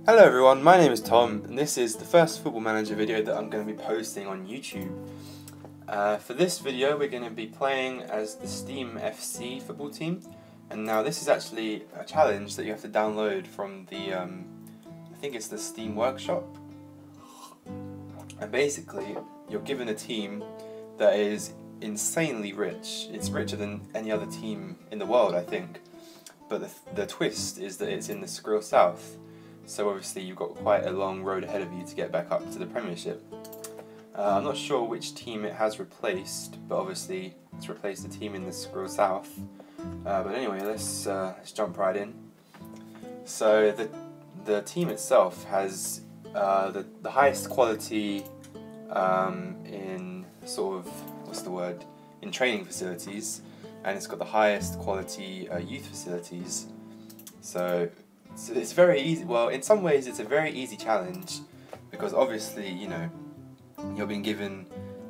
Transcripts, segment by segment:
Hello everyone, my name is Tom and this is the first Football Manager video that I'm going to be posting on YouTube. For this video we're going to be playing as the Steam FC football team, and now this is actually a challenge that you have to download from the, I think it's the Steam Workshop. And basically you're given a team that is insanely rich. It's richer than any other team in the world, I think. But the twist is that it's in the Skrill South. So obviously you've got quite a long road ahead of you to get back up to the Premiership. I'm not sure which team it has replaced, but obviously it's replaced a team in the Skrill South. But anyway, let's jump right in. So the team itself has the highest quality in sort of, what's the word, in training facilities, and it's got the highest quality youth facilities. So it's very easy. Well, in some ways it's a very easy challenge because obviously, you know, you're being given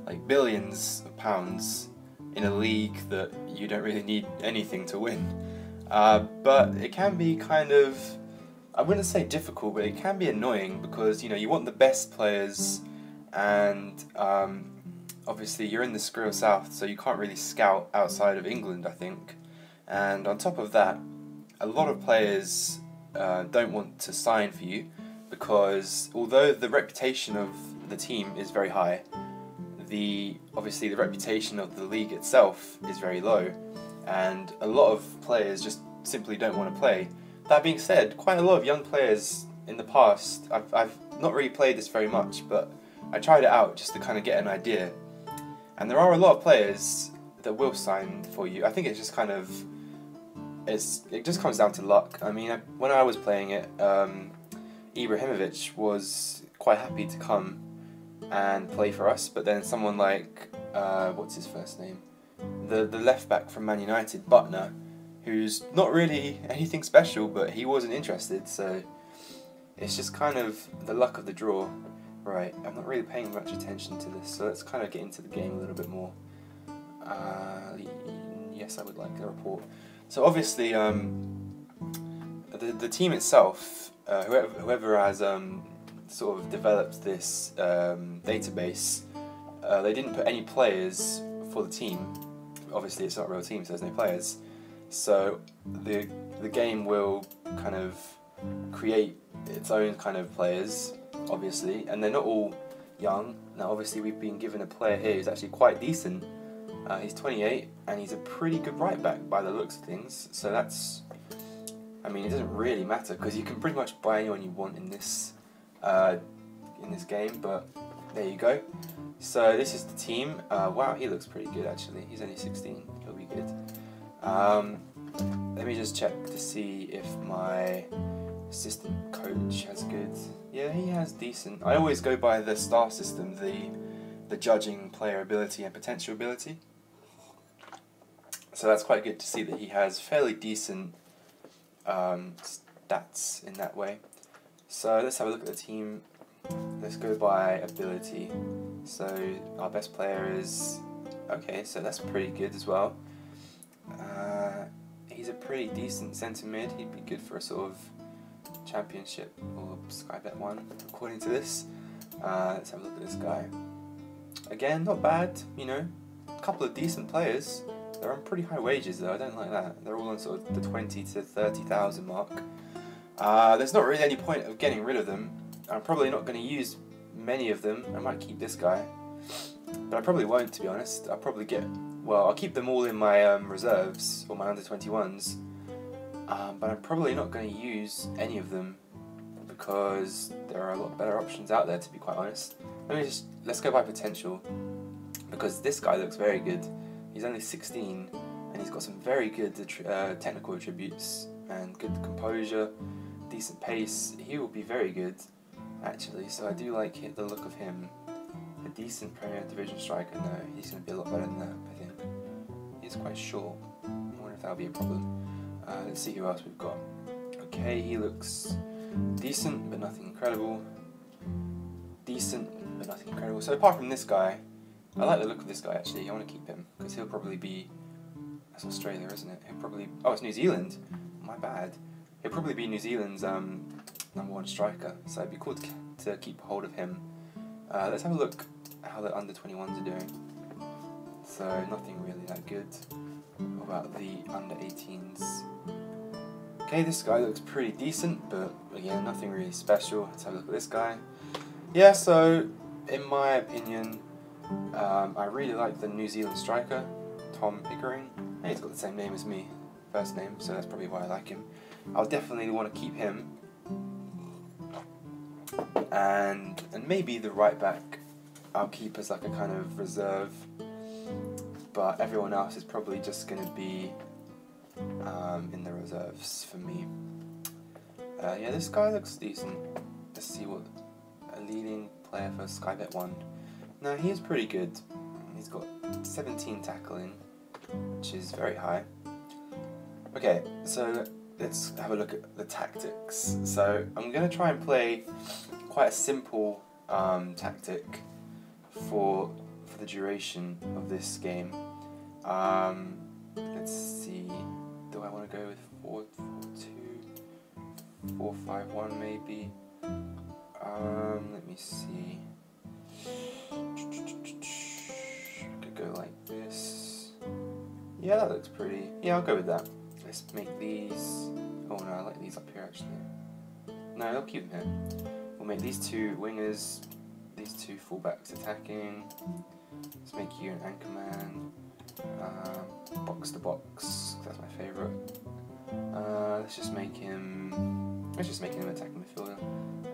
like billions of pounds in a league that you don't really need anything to win. But it can be kind of, I wouldn't say difficult, but it can be annoying because, you know, you want the best players, and obviously you're in the Skrill South, so you can't really scout outside of England, I think. And on top of that, a lot of players don't want to sign for you because although the reputation of the team is very high, obviously the reputation of the league itself is very low, and a lot of players just simply don't want to play. That being said, quite a lot of young players in the past, I've not really played this very much, but I tried it out just to kind of get an idea, and there are a lot of players that will sign for you. I think it's just kind of, it just comes down to luck. I mean, when I was playing it, Ibrahimovic was quite happy to come and play for us, but then someone like, what's his first name? The left back from Man United, Butner, who's not really anything special, but he wasn't interested, so it's just kind of the luck of the draw. Right, I'm not really paying much attention to this, so let's kind of get into the game a little bit more. Yes, I would like a report. So obviously, the team itself, whoever has sort of developed this database, they didn't put any players for the team. Obviously, it's not a real team, so there's no players. So the game will kind of create its own kind of players, obviously, and they're not all young. Now, obviously, we've been given a player here who's actually quite decent. He's 28, and he's a pretty good right back by the looks of things. So that's, I mean, it doesn't really matter because you can pretty much buy anyone you want in this game. But there you go. So this is the team. Wow, he looks pretty good actually. He's only 16. He'll be good. Let me just check to see if my assistant coach has good. Yeah, he has decent. I always go by the star system, the judging player ability and potential ability. So that's quite good to see that he has fairly decent stats in that way. So let's have a look at the team. Let's go by ability. So our best player is, okay, so that's pretty good as well. He's a pretty decent centre mid. He'd be good for a sort of championship or Sky Bet 1 according to this. Let's have a look at this guy. Again, not bad, you know, a couple of decent players. They're on pretty high wages though, I don't like that. They're all on sort of the 20 to 30,000 mark. There's not really any point of getting rid of them. I'm probably not going to use many of them. I might keep this guy, but I probably won't, to be honest. I'll probably I'll keep them all in my reserves or my under 21s, but I'm probably not going to use any of them because there are a lot better options out there, to be quite honest. Let's go by potential, because this guy looks very good. He's only 16 and he's got some very good technical attributes and good composure, decent pace. He will be very good actually, so I do like the look of him. A decent Premier Division striker, no, he's going to be a lot better than that, I think. He's quite short. I wonder if that'll be a problem. Let's see who else we've got. Okay, he looks decent but nothing incredible. Decent but nothing incredible. So apart from this guy, I like the look of this guy actually. I want to keep him because he'll probably be, that's Australia, isn't it? He'll probably, oh, it's New Zealand. My bad. He'll probably be New Zealand's #1 striker, so it'd be cool to keep hold of him. Let's have a look at how the under-21s are doing. So nothing really that good. What about the under-18s? Okay, this guy looks pretty decent, but again, nothing really special. Let's have a look at this guy. Yeah, so in my opinion, I really like the New Zealand striker, Tom Pickering. Hey, he's got the same name as me, first name, so that's probably why I like him. I'll definitely want to keep him. And maybe the right back I'll keep as like a kind of reserve, but everyone else is probably just going to be in the reserves for me. Yeah, this guy looks decent. Let's see what a leading player for Sky Bet 1. No, he is pretty good. He's got 17 tackling, which is very high. Okay, so let's have a look at the tactics. So I'm going to try and play quite a simple tactic for the duration of this game. Let's see, do I want to go with 4-4-2, 4-5-1 maybe? Let me see. Could go like this. Yeah, that looks pretty. Yeah, I'll go with that. Let's make these. Oh no, I like these up here actually. No, I'll keep them here. We'll make these two wingers, these two fullbacks attacking. Let's make you an anchor man. Box to box. That's my favourite. Let's just make him an attacking midfielder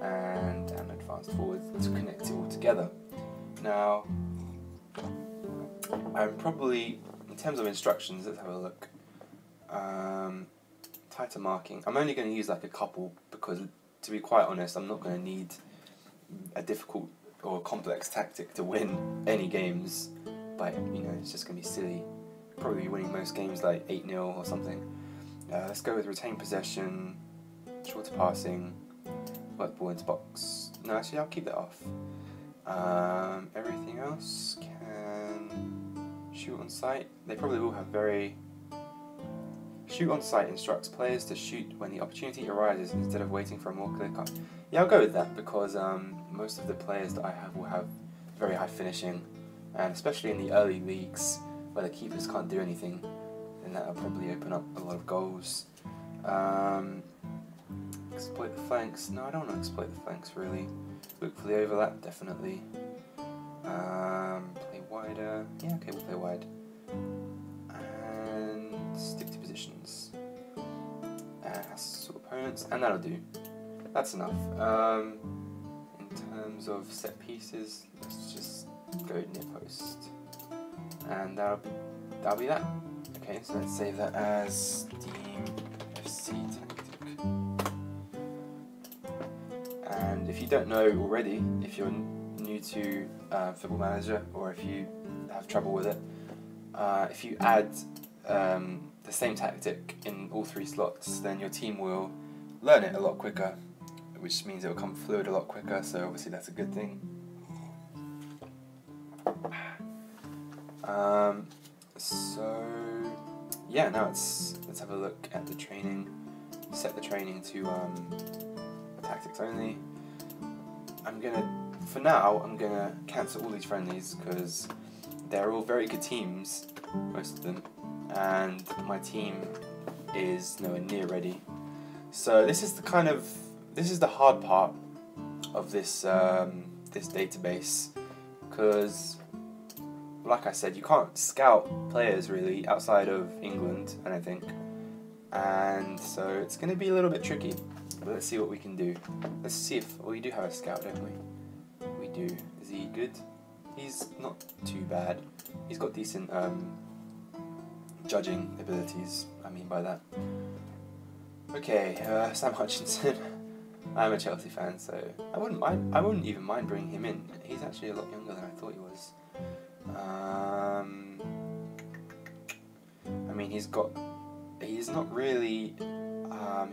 and an advanced forward to connect it all together. Now, I'm probably, in terms of instructions, let's have a look. Tighter marking. I'm only going to use like a couple because, to be quite honest, I'm not going to need a difficult or complex tactic to win any games. But it's just going to be silly. Probably winning most games like 8-0 or something. Let's go with retained possession, shorter passing, work ball into box. No, actually, I'll keep that off. Everything else can shoot on sight. They probably will have very. Shoot on sight instructs players to shoot when the opportunity arises instead of waiting for a more clear cut. Yeah, I'll go with that because most of the players that I have will have very high finishing, and especially in the early leagues where the keepers can't do anything, then that'll probably open up a lot of goals. Exploit the flanks. No, I don't want to exploit the flanks really. Look for the overlap, definitely. Play wider. Yeah, okay, we'll play wide. And stick to positions. Hassle opponents, and that'll do. That's enough. In terms of set pieces, let's just go near post. And that'll be that. Okay, so let's save that as Steam FC Tactic. And if you don't know already, if you're new to Football Manager, or if you have trouble with it, if you add the same tactic in all 3 slots, then your team will learn it a lot quicker, which means it will come fluid a lot quicker, so obviously that's a good thing. So yeah, now let's have a look at the training. Set the training to tactics only. For now, I'm gonna cancel all these friendlies because they're all very good teams, most of them, and my team is nowhere near ready. So this is the hard part of this this database, because like I said, you can't scout players really outside of England, I don't think, and so it's going to be a little bit tricky, but let's see what we can do. Let's see if we do have a scout, don't we? We do. Is he good? He's not too bad. He's got decent judging abilities, I mean by that. Okay, Sam Hutchinson. I'm a Chelsea fan, so I wouldn't even mind bringing him in. He's actually a lot younger than I thought he was. I mean, he's not really,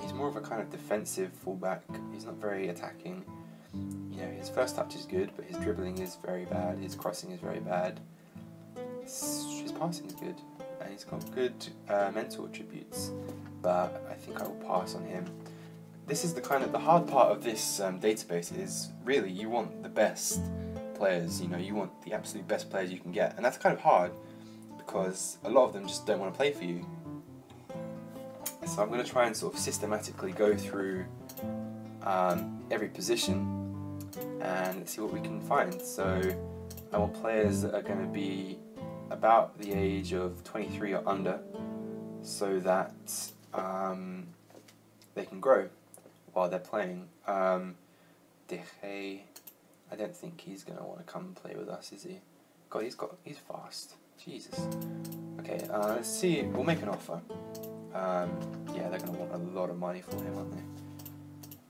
he's more of a kind of defensive fullback. He's not very attacking. His first touch is good, but his dribbling is very bad. His crossing is very bad. His passing is good, and he's got good mental attributes, but I think I will pass on him. this is the hard part of this database is really you want the best players, you know, you want the absolute best players you can get, and that's kind of hard because a lot of them just don't want to play for you. So I'm going to try and sort of systematically go through every position and see what we can find. So I want players that are going to be about the age of 23 or under, so that they can grow while they're playing. De Gea, I don't think he's going to want to come and play with us, is he? God, he's fast. Jesus. Okay, let's see. We'll make an offer. Yeah, they're going to want a lot of money for him, aren't they?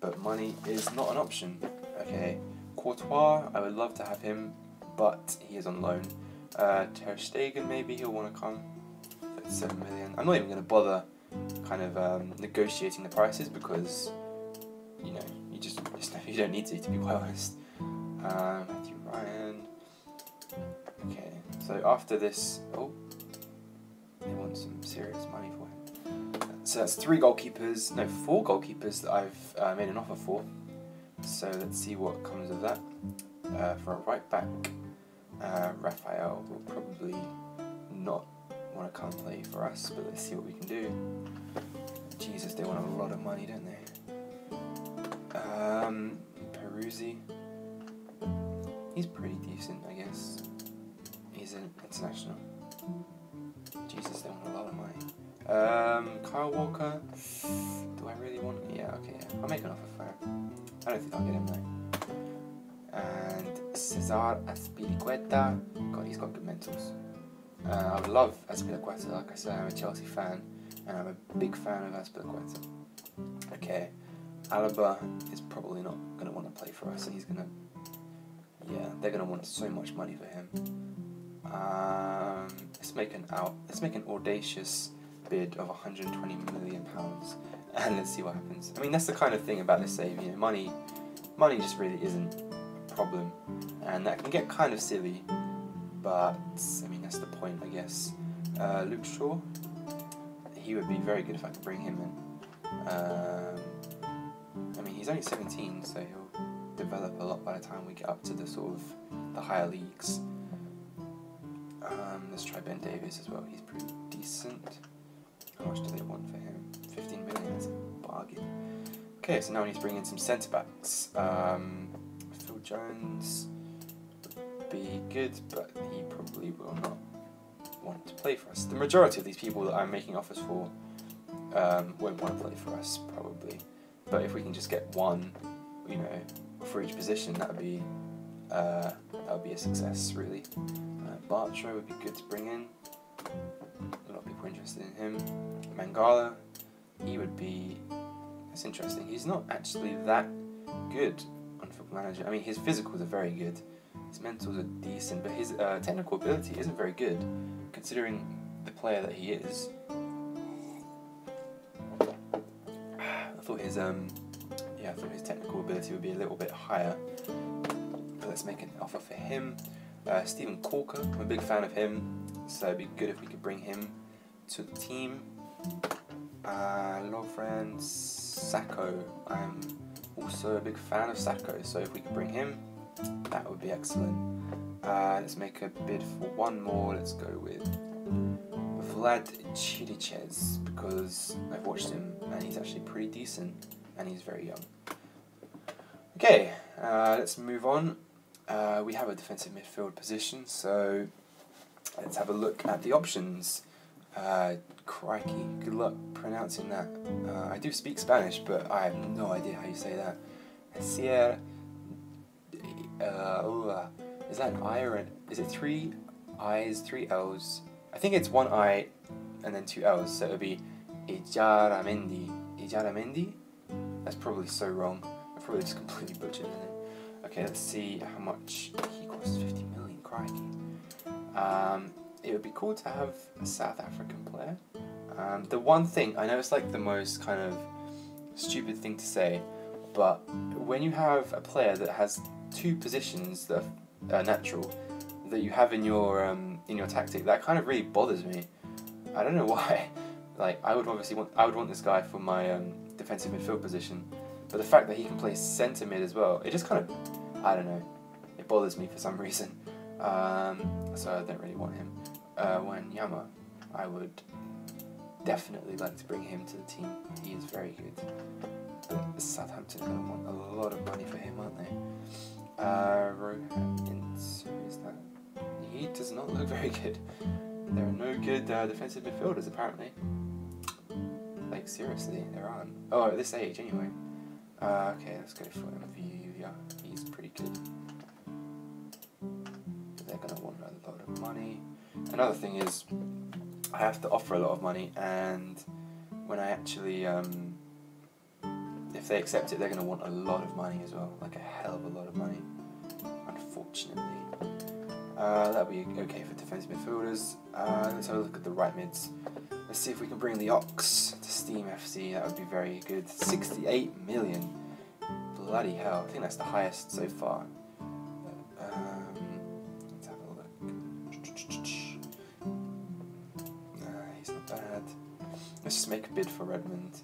But money is not an option. Okay, Courtois, I would love to have him, but he is on loan. Ter Stegen, maybe he'll want to come. 37 million. I'm not even going to bother kind of negotiating the prices because, you know, you don't need to be quite honest. Matthew Ryan. Okay, so after this, oh, they want some serious money for him. So that's 4 goalkeepers that I've made an offer for. So let's see what comes of that. For a right back, Raphael will probably not want to come play for us, but let's see what we can do. Jesus, they want a lot of money, don't they? Peruzzi, he's pretty decent, I guess. He's an international. Jesus, they want a lot of money. Kyle Walker, do I really want? Yeah, okay, yeah. I'll make an offer for him. I don't think I'll get him though. And Cesar Azpilicueta, God, he's got good mentals. I love Azpilicueta, like I said, I'm a Chelsea fan, and I'm a big fan of Azpilicueta. Okay, Alaba is probably not going to want to play for us, so he's going to, yeah, they're going to want so much money for him. Let's make an audacious bid of £120 million, and let's see what happens. I mean, that's the kind of thing about this save, you know, money just really isn't a problem, and that can get kind of silly, but I mean, that's the point, I guess. Luke Shaw, he would be very good if I could bring him in. I mean, he's only 17, so he'll develop a lot by the time we get up to the sort of the higher leagues. Let's try Ben Davies as well. He's pretty decent. How much do they want for him? 15 million. That's a bargain. Okay, so now we need to bring in some centre backs. Phil Jones would be good, but he probably will not want to play for us. The majority of these people that I'm making offers for won't want to play for us, probably. But if we can just get one, you know, for each position, that would be a success, really. Bartra would be good to bring in. A lot of people are interested in him. Mangala, he would be. That's interesting. He's not actually that good on Football Manager. I mean, his physicals are very good. His mentals are decent, but his technical ability isn't very good, considering the player that he is. I thought his technical ability would be a little bit higher. But let's make an offer for him. Steven Corker, I'm a big fan of him, so it'd be good if we could bring him to the team. Lovren Sacco, I'm also a big fan of Sacco, so if we could bring him, that would be excellent. Let's make a bid for one more. Let's go with Vlad Chiriches, because I've watched him and he's actually pretty decent and he's very young. Okay, let's move on. We have a defensive midfield position, so let's have a look at the options. Crikey, good luck pronouncing that. I do speak Spanish, but I have no idea how you say that. Asier, is that an I or is it 3 I's, 3 L's? I think it's 1 I and then 2 L's, so it would be Ijaramendi. Ijaramendi? That's probably so wrong. I probably just completely butchered it. Okay, let's see how much he costs. 50 million, crikey. It would be cool to have a South African player. The one thing, I know it's like the most kind of stupid thing to say, but when you have a player that has 2 positions that are natural, that you have in your tactic, that kind of really bothers me. I don't know why. Like, I would want this guy for my defensive midfield position, But the fact that he can play centre mid as well, it just kind of, I don't know, it bothers me for some reason. So I don't really want him. Wanyama, I would definitely like to bring him to the team. He is very good. But Southampton are going to want a lot of money for him, aren't they? Rohan, who is that? He does not look very good. There are no good defensive midfielders apparently. Like seriously, there aren't. Oh, at this age anyway. Okay, let's go for him. Yeah, he's pretty good. They're going to want a lot of money. Another thing is, I have to offer a lot of money, and when I actually, if they accept it, they're going to want a lot of money as well, like a hell of a lot of money, unfortunately. That'll be okay for defensive midfielders. Let's have a look at the right mids. Let's see if we can bring the Ox to Steam FC. That would be very good. 68 million. Bloody hell. I think that's the highest so far. Let's have a look. He's not bad. Let's just make a bid for Redmond.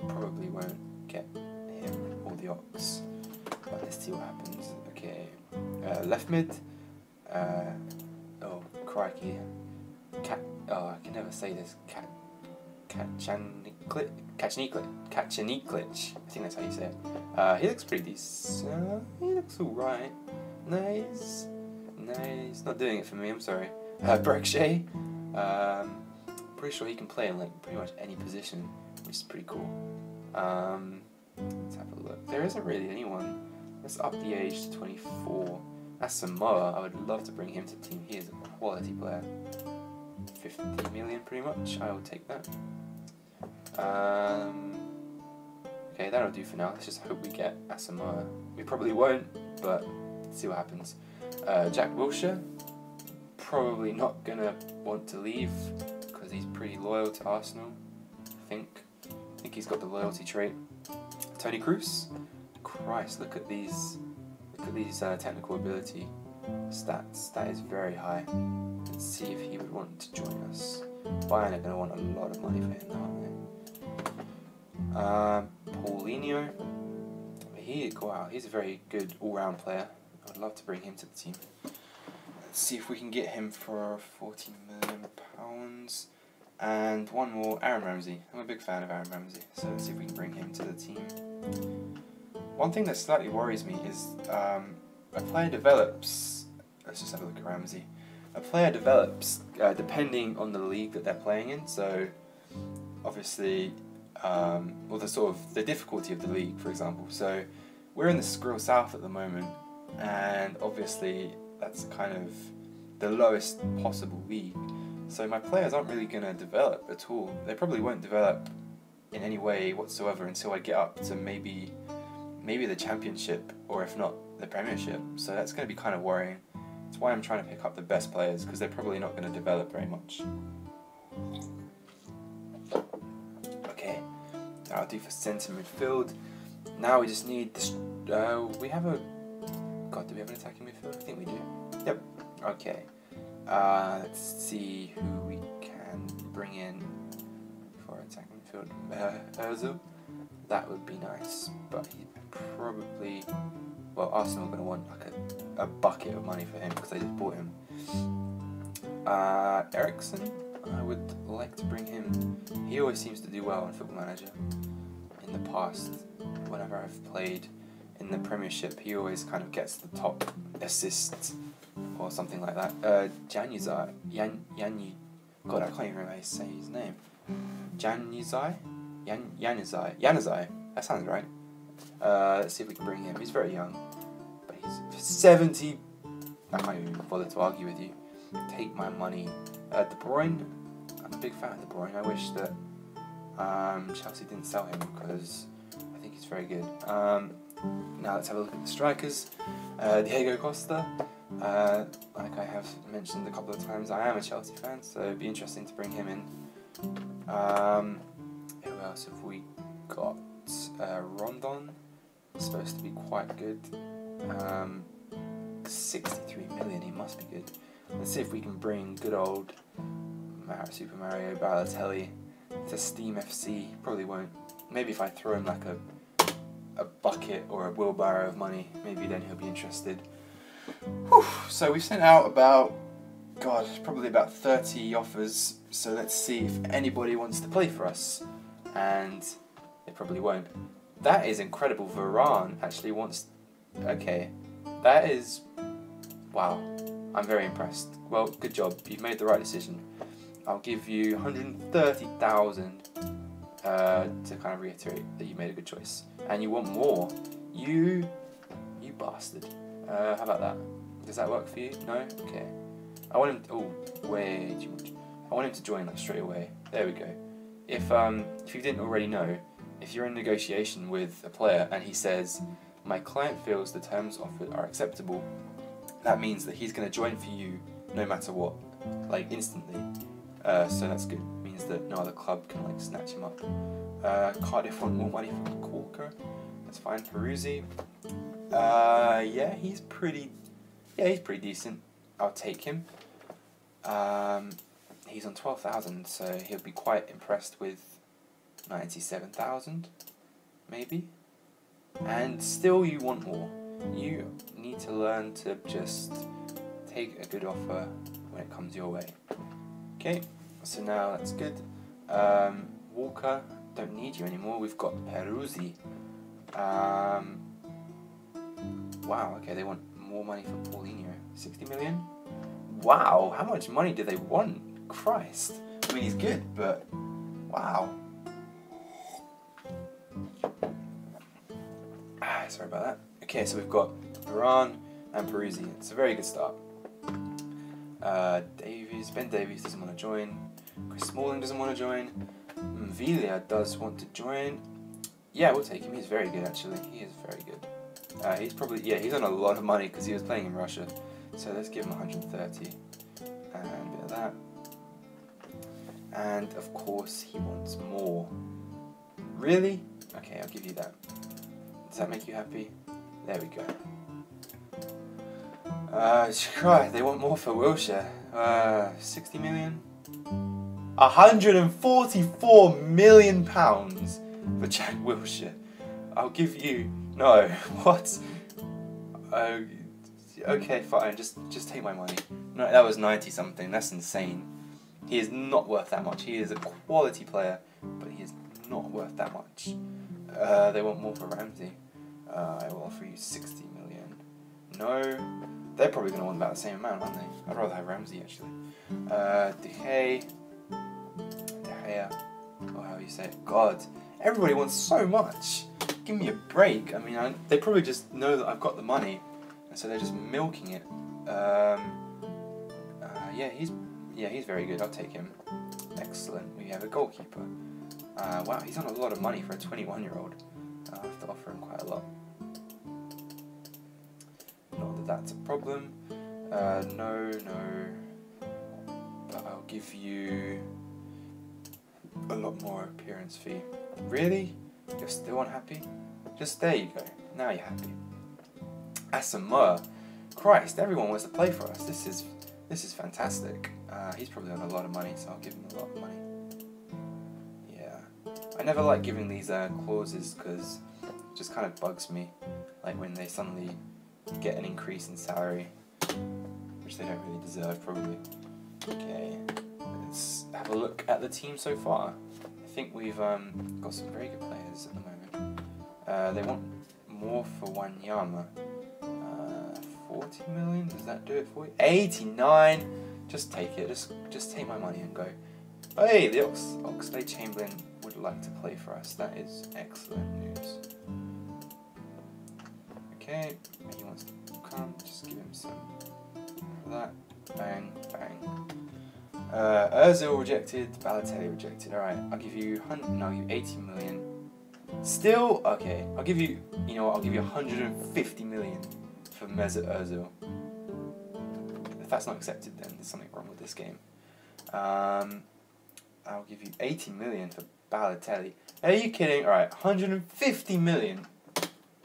Probably won't get him or the Ox. But let's see what happens. Okay. Left mid. Oh, crikey. I can never say this. Kacaniklic. I think that's how you say it. He looks pretty decent. He looks alright. Nice. Not doing it for me, I'm sorry. Berkshire. Pretty sure he can play in like pretty much any position, which is pretty cool. Let's have a look. There isn't really anyone. Let's up the age to 24. That's Samoa. I would love to bring him to the team. He is a quality player. 50 million pretty much. I will take that. Okay, that'll do for now. Let's just hope we get Asamoah. We probably won't, but let's see what happens. Jack Wilshere, probably not gonna want to leave because he's pretty loyal to Arsenal. I think he's got the loyalty trait. Tony Kroos, Christ, look at these technical ability stats. That is very high. Let's see if he would want to join us. Bayern are going to want a lot of money for him, aren't they? Paulinho. He's a very good all-round player. I would love to bring him to the team. Let's see if we can get him for £40 million. And one more, Aaron Ramsey. I'm a big fan of Aaron Ramsey, so let's see if we can bring him to the team. One thing that slightly worries me is a player develops. Let's just have a look at Ramsey. A player develops depending on the league that they're playing in. So obviously, or the difficulty of the league, for example. So we're in the Skrill South at the moment, and obviously that's kind of the lowest possible league. So my players aren't really going to develop at all. They probably won't develop in any way whatsoever until I get up to maybe the Championship, or if not, the Premiership. So that's going to be kind of worrying. That's why I'm trying to pick up the best players, because they're probably not going to develop very much. Okay, that'll do for centre midfield. Now we just need this. Do we have an attacking midfield? I think we do. Yep. Okay. Let's see who we can bring in for attacking midfield. Ozil. That would be nice, but he probably. Well, Arsenal are going to want like a bucket of money for him because they just bought him. Ericsson, I would like to bring him. He always seems to do well on Football Manager. In the past, whenever I've played in the Premiership, he always kind of gets the top assists or something like that. God, I can't even remember how to say his name. Januzaj. That sounds right. Let's see if we can bring him. He's very young, but he's 70. I can't even bother to argue with you. Take my money. De Bruyne. I'm a big fan of De Bruyne. I wish that Chelsea didn't sell him because I think he's very good. Now let's have a look at the strikers. Diego Costa. Like I have mentioned a couple of times, I am a Chelsea fan, so it'd be interesting to bring him in. Who else have we got? Rondon, supposed to be quite good. 63 million, he must be good. Let's see if we can bring good old Super Mario Balotelli to Steam FC. Probably won't. Maybe if I throw him like a bucket or a wheelbarrow of money, maybe then he'll be interested. Whew. So we've sent out about, God, probably about 30 offers, so let's see if anybody wants to play for us, and they probably won't. That is incredible. Varane actually wants, okay, that is, wow, I'm very impressed. Well, good job, you've made the right decision. I'll give you 130,000 to kind of reiterate that you made a good choice. And you want more. You bastard. How about that? Does that work for you? No? Okay. I want him to, oh, way too much. I want him to join like straight away. There we go. If you didn't already know, if you're in negotiation with a player and he says, my client feels the terms offered are acceptable, that means that he's going to join for you no matter what, like instantly. So that's good. It means that no other club can like snatch him up. Cardiff want more money from Corker. That's fine. Peruzzi. Yeah, he's pretty decent. I'll take him. He's on 12,000, so he'll be quite impressed with 97,000, maybe. And still, you want more. You need to learn to just take a good offer when it comes your way. Okay, so now that's good. Walker, don't need you anymore. We've got Peruzzi. Wow, okay, they want more money for Paulinho. 60 million? Wow, how much money do they want? Christ. I mean, he's good, but wow. Sorry about that. Okay, so we've got Varane and Peruzzi. It's a very good start. Ben Davies doesn't want to join. Chris Smalling doesn't want to join. Villa does want to join. Yeah, we'll take him. He's very good, actually. He is very good. He's probably, yeah, he's on a lot of money because he was playing in Russia. So let's give him 130 and a bit of that. And of course, he wants more. Really? Okay, I'll give you that. Does that make you happy? There we go. Christ, they want more for Wilshere. 60 million? 144 million pounds for Jack Wilshere. I'll give you, no, what? Okay, fine, just take my money. No, that was 90 something, that's insane. He is not worth that much. He is a quality player, but he is not worth that much. They want more for Ramsey. I will offer you 60 million. No, they're probably going to want about the same amount, aren't they? I'd rather have Ramsey, actually. De Gea, or how you say it. God, everybody wants so much. Give me a break. I mean, they probably just know that I've got the money, and so they're just milking it. Yeah, he's very good. I'll take him. Excellent. We have a goalkeeper. Wow, he's on a lot of money for a 21-year-old. I'll have to offer him quite a lot. Not that that's a problem. No. But I'll give you a lot more appearance fee. Really? You're still unhappy? Just there you go. Now you're happy. Asamoah. Christ, everyone wants to play for us. This is fantastic. He's probably on a lot of money, so I'll give him a lot of money. Yeah. I never like giving these clauses because it just kind of bugs me. Like when they suddenly get an increase in salary, which they don't really deserve, probably. Okay. Let's have a look at the team so far. I think we've got some very good players at the moment. They want more for Wanyama. 40 million? Does that do it for you? 89. Just take it. Just take my money and go. Hey, the Oxlade-Chamberlain would like to play for us. That is excellent news. Okay, he wants to come. Just give him some of that. Bang, bang. Ozil rejected. Balotelli rejected. All right, I'll give you 80 million. Still okay. I'll give you. You know what? I'll give you 150 million for Mesut Ozil. If that's not accepted, then there's something wrong with this game. I'll give you 80 million for Balotelli. Are you kidding? Alright, 150 million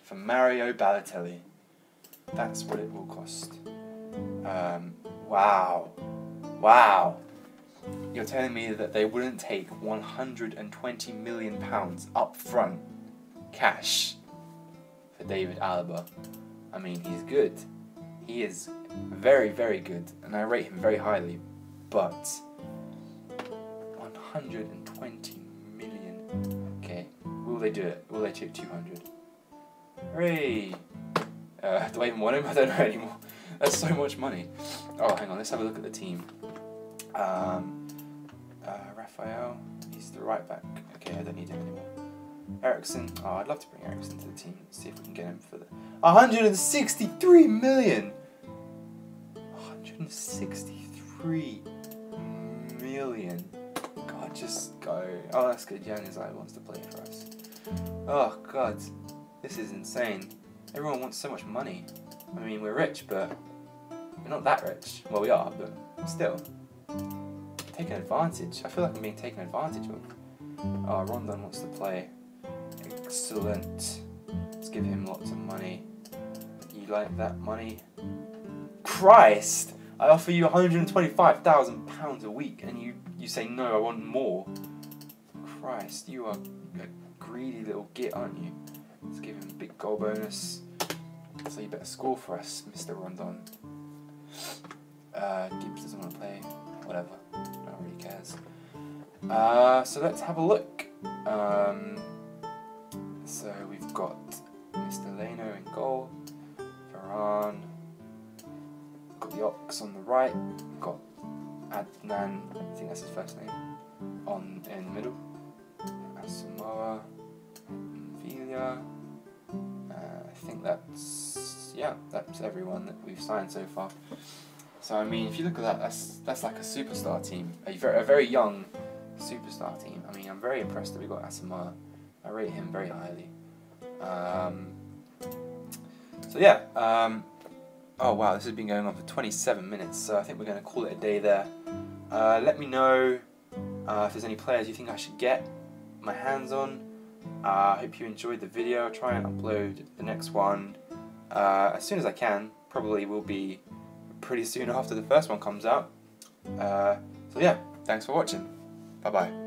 for Mario Balotelli. That's what it will cost. Wow. Wow. You're telling me that they wouldn't take £120 million up front, cash, for David Alaba. I mean, he's good. He is very, very good, and I rate him very highly. But 120 million. Okay, will they do it? Will they chip 200? Hooray! Do I even want him? I don't know anymore. That's so much money. Oh, hang on. Let's have a look at the team. Raphael, he's the right back. Okay, I don't need him anymore. Ericsson. Oh, I'd love to bring Ericsson to the team. Let's see if we can get him for the 163 million. 163 million. God, just go. Oh, that's good. Januzaj wants to play for us. Oh God, this is insane. Everyone wants so much money. I mean, we're rich, but we're not that rich. Well, we are, but still. Taken advantage. I feel like I'm being taken advantage of. Oh, Rondon wants to play. Excellent. Let's give him lots of money. You like that money? Christ! I offer you £125,000 a week, and you say no, I want more. Christ, you are a greedy little git, aren't you? Let's give him a big goal bonus. So you better score for us, Mr. Rondon. Gibbs doesn't want to play. Whatever. No one really cares. So let's have a look. So we've got Mr. Leno in goal. Varane. Got the Ox on the right. Got Adnan, I think that's his first name, in the middle. Asamoah. Villa. I think that's everyone that we've signed so far. So I mean, if you look at that, that's like a superstar team, a very young superstar team. I mean, I'm very impressed that we got Asamoah. I rate him very highly. So yeah. Oh wow, this has been going on for 27 minutes. So I think we're going to call it a day there. Let me know if there's any players you think I should get my hands on. I hope you enjoyed the video. I'll try and upload the next one as soon as I can. Probably will be pretty soon after the first one comes out. So yeah, thanks for watching. Bye bye.